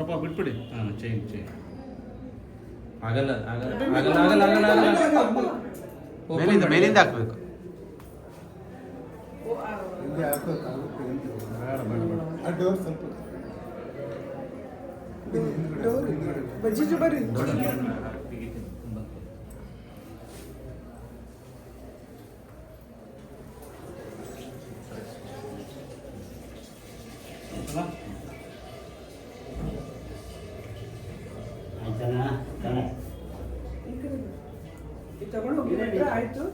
ಪಾಪ ಬಿಟ್ಬಿಡಿ. ಚೈನ್ ಆಗಲ್ಲ ಮೇಲಿಂದ ಹಾಕ್ಬೇಕು. ಬಜ್ಜಿ ಬರ್ರಿ. ತಗೊಂಡು ಹೋಗಿ ಆಯ್ತು.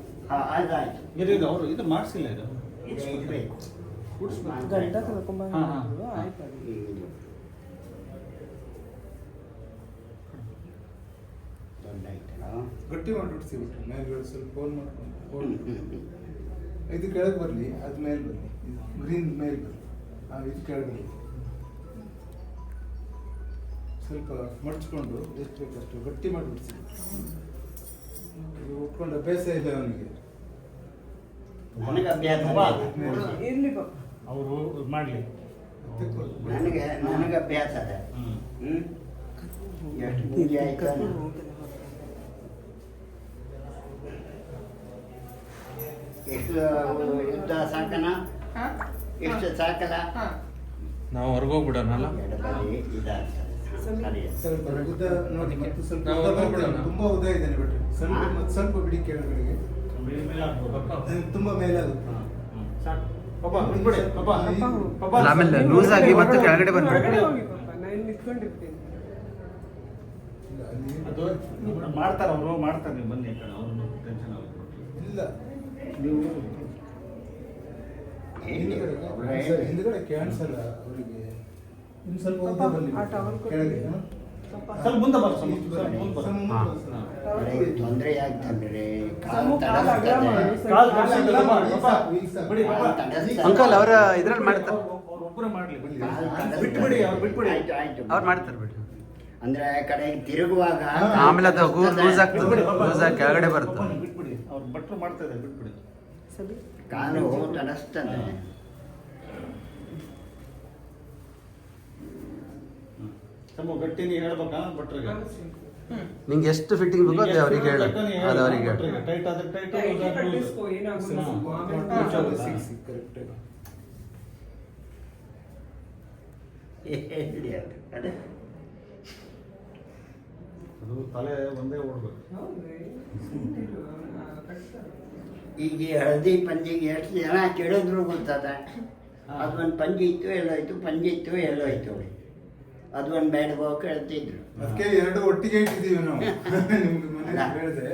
ಅವರು ಇದು ಮಾಡಿಸಿಲ್ಲ ಇದು ಗಂಟ ಕಳ್ಕೊಂಬಂದು ಆಯ್ತು. ಗಟ್ಟಿ ಮಾಡಿಬಿಡ್ತೀವಿ ಮೇಲ್ಗಡೆ ಸ್ವಲ್ಪ ಫೋನ್ ಮಾಡ್ಕೊಂಡು ಇದು ಕೆಳಗೆ ಬರಲಿ, ಅದು ಮೇಲೆ ಬರಲಿ, ಗ್ರೀನ್ ಮೇಲೆ ಬರಲಿ, ಇದು ಕೆಳಗೆ ಬರಲಿ. ಸ್ವಲ್ಪ ಮಡ್ಚ್ಕೊಂಡು ಎಷ್ಟು ಬೇಕಷ್ಟು ಗಟ್ಟಿ ಮಾಡಿಬಿಡ್ತೀವಿ. ಉಟ್ಕೊಂಡು ಅಭ್ಯಾಸ ಇಲ್ಲ ಅವನಿಗೆ. ಇರ್ಲಿ ಅವರು ಮಾಡಲಿ. ನನಗೆ ಅಭ್ಯಾಸ ಅದ. ಎಷ್ಟು ಪೂಜೆ ಆಯ್ತು. ಎಷ್ಟು ಯುದ್ಧ ಸಾಕನ, ಎಷ್ಟು ಸಾಕಲ್ಲ. ನಾವು ಹೊರಗೋಗ್ಬಿಡೋಣಲ್ಲ. ಎಡಬದಿ ಇದಾಗ್ತದೆ. ಸ್ವಲ್ಪ ಉದ್ದ ನೋಡಿ, ಮತ್ತು ಸ್ವಲ್ಪ ತುಂಬಾ ಉದ್ದ ಇದ್ದಾನೆ ಬಟ್ ಸ್ವಲ್ಪ ಬಿಡಿ ಕೆಳಗಡೆಗೆ, ತುಂಬಾ ಮೇಲಾಗುತ್ತೆ. ಆಮೇಲೆ ಲೂಸ್ ಆಗಿ ಮತ್ತೆ ಕೆಳಗಡೆ ಬಂದ್ಬಿಟ್ಟು ಹೋಗಿ ಪಾಪ, ನಾನು ನಿಂತ್ಕೊಂಡಿರ್ತೀನಿ. ಮಾಡ್ತಾರೆ ಅವರು, ಮಾಡ್ತಾರೆ. ನೀವು ಬನ್ನಿ ಅವ್ರನ್ನ ಟೆನ್ಷನ್ ಆಗುತ್ತೆ. ಇಲ್ಲ ನೀವು ಹಿಂದ್ಗಡೆ ಕ್ಯಾನ್ಸಲ್ಲ ಅವರಿಗೆ. ಇನ್ನು ಸ್ವಲ್ಪ ಉದ್ದ ಬರಲಿ ಕೆಳಗೆ. ಸ್ವಲ್ಪ ಮುಂದೆ ಬರ, ತೊಂದರೆ ಆಗ್ತಂದ್ರೆ ಅಂಕಲ್ ಅವರ ಇದ್ರಲ್ಲಿ ಮಾಡ್ತಾರೆ. ಒಬ್ಬರೇ ಮಾಡ್ಲಿ, ಬಿಟ್ಬಿಡಿ, ಅವ್ರು ಬಿಟ್ಬಿಡಿ. ಅವ್ರು ಮಾಡ್ತಾರೆ ಬಿಡಿ. ಅಂದ್ರೆ ಕಡೆಗೆ ತಿರುಗುವಾಗ ಆಮೇಲೆ ಅದು ಲೂಸ್ ಆಗ್ತದೆ, ಲೂಸ್ ಆಗಿ ಕೆಳಗಡೆ ಬರುತ್ತೆ. ಬಿಟ್ಬಿಡಿ, ಅವ್ರು ಭಟ್ರು ಮಾಡ್ತಾ ಇದ್ದಾರೆ, ಬಿಟ್ಬಿಡಿ. ಕಾಲು ತಡಸ್ತದೆ. ಗಟ್ಟಿ ನೀ ಹೇಳ್ಬೇಕಾ ಭಟ್ರಿಗೆ? ನಿಂಗೆ ಎಷ್ಟು ಫಿಟ್ಟಿಂಗ್ ಬೇಕೋ ಅದು ಅವ್ರಿಗೆ ಹೇಳು, ಅದು ಅವ್ರಿಗೆ ಹೇಳು. ಟೈಟ್ ಆದ್ರೆ ಟೈಟ್, ಅದು ತಲೆ ಒಂದೇ ಓಡ್ಬೇಕು. ಈಗ ಹಳದಿ ಪಂಜಿಗೆ ಎಷ್ಟು ಜನ ಕೇಳಿದ್ರು ಗೊತ್ತದ. ಅದೊಂದು ಪಂಜಿ ಇತ್ತು ಎಲ್ಲೋಯ್ತು, ಪಂಜಿ ಇತ್ತು ಎಲ್ಲೋಯ್ತು. ಅದೊಂದು ಬೇಡವೋ ಕೇಳ್ತಿದ್ರು. ಅದಕ್ಕೆ ಎರಡು ಒಟ್ಟಿಗೆ ಇಟ್ಟಿದ್ದೀವಿ ನಾವು. ನಿಮ್ಗೆ ಮನೆ ಹೇಳಿದೆ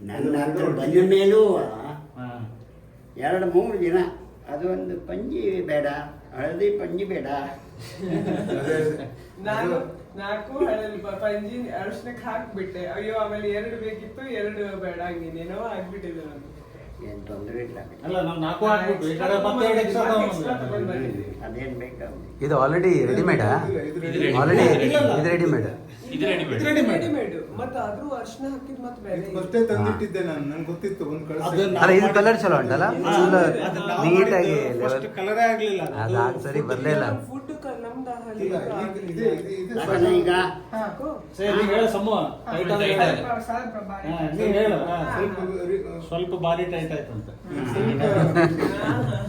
ನನ್ನ ಹತ್ರ ಬಂದ ಮೇಲೂ 2-3 ದಿನ ಅದೊಂದು ಪಂಜಿ ಬೇಡ, ಹಳದಿ ಪಂಜಿ ಬೇಡ. ನಾನು 4 ಪಂಜಿ ಅರ್ಶನಕ್ಕೆ ಹಾಕ್ಬಿಟ್ಟೆ. ಅಯ್ಯೋ, ಆಮೇಲೆ 2 ಬೇಕಿತ್ತು, 2 ಬೇಡ, ಹಂಗೇನೇನೋ ಆಗ್ಬಿಟ್ಟಿದೆ. ನಾನು ಏನು ತೊಂದರೆ ಇಲ್ಲ. ಅಲ್ಲ, ನಾವು 4 ಹಾಕ್ಬಿಟ್ಟು ಈ ಕಡೆ ಮತ್ತೆ 2 ಎಕ್ಸ್ಟ್ರಾ ಅದೇನು ಬೇಕಾಗ. ಇದು ಆಲ್ರೆಡಿ ರೆಡಿಮೇಡಾ? ಆಲ್ರೆಡಿ ಇದು ರೆಡಿಮೇಡ್. ರೆಡಿಮೇಡ್. ಮತ್ತೆ ಆದ್ರೂ ಅರ್ಶನ ಹಾಕಿದ್ ಮತ್ತೆ ಬೇರೆ ಮತ್ತೆ ತಂದಿಟ್ಟಿದ್ದೆ ನಾನು. ನನ್ಗೆ ಗೊತ್ತಿತ್ತು ಒಂದು ಕಳಿಸಿ. ಅಲ್ಲ, ಇದು ಕಲರ್ ಚಲೋ ಉಂಟಲ್ಲ, ಫುಲ್ ನೀಟಾಗಿ ಕಲರೇ ಆಗ್ಲಿಲ್ಲ. ಅದು ಸರಿ ಬರ್ಲಿಲ್ಲ. ಫುಡ್ ನಮ್ದು ಈಗ ಇದೆ ಈಗ ಸರಿ ಹೇಳ ಸಮೂಹ ಟೈಟ್ ಆದ್ರೆ ನೀನು ಹೇಳು. ಸ್ವಲ್ಪ ಬಾರಿ ಟೈಟ್ ಆಯ್ತು ಅಂತ.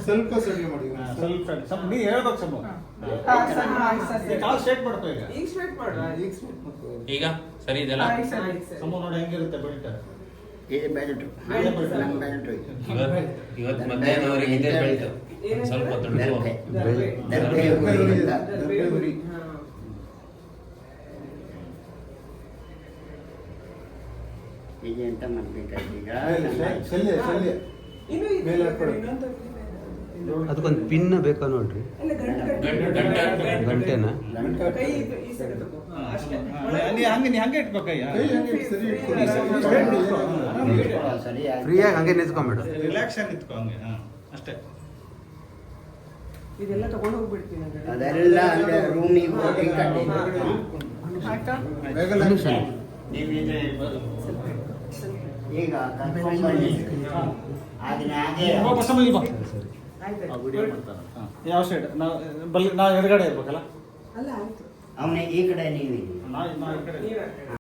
ಸ್ವಲ್ಪ ಸರಿ ಮಾಡಿ. ಸ್ವಲ್ಪ ನೀ ಹೇಳ್ಬೇಕು ಸಮೂಹ. ಕಾಲ್ ಸ್ಟ್ರೇಟ್ ಮಾಡ್ಕೋ. ಈಗ ಸ್ಟ್ರೇಟ್ ಮಾಡು. ಈಗ ಸರಿ ಇದೆಲ್ಲ. ಸಮೂಹ ನೋಡಿ ಹೆಂಗಿರುತ್ತೆ ಬೆಲ್ಟ್. ಇದು ಬೆಲ್ಟು, ನಮ್ಮ ಬೆಲ್ಟು. ಇವತ್ತು ಮಧ್ಯಾಹ್ನವರೆಗೆ ಇದೇ ಬೆಲ್ಟ್. ಸ್ವಲ್ಪ ದೊಡ್ಡ ಈಗ ಎಂತ ಮಾಡ್ಬೇಕಾಯ್ತು ಈಗ. ಅದಕ್ಕೊಂದು ಪಿನ್ ಬೇಕಾ ನೋಡ್ರಿ. ಗಂಟೆನ ಹಂಗೆ ಇಟ್ಬೇಕಯ್ಯ. ಫ್ರೀಯಾಗಿ ಹಂಗೆ ನಿಂತ್ಕೊಂಡ್ಬಿಡು. ರಿಲ್ಯಾಕ್ಸ್ ಆಗಿ ನಿಂತ್ಕೊ ಹಂಗೆ. ಅಷ್ಟೇ. ಇದೆಲ್ಲ ತಗೊಂಡು ಹೋಗ್ಬಿಡ್ತೀನಿ. ಅದೆಲ್ಲ ಅಲ್ಲೇ ರೂಮಿಗೆ ಹೋಗಿ ಈಗ ಯಾವ ಸೈಡ್? ನಾವು ಎದುರುಗಡೆ ಇರ್ಬೇಕಲ್ಲ. ಅಲ್ಲ ಆಯ್ತು. ಅವನಿಗೆ ಈ ಕಡೆ ನೀವು ನಾ ಈ ಕಡೆ ನೀನ್ ಆ ಕಡೆ.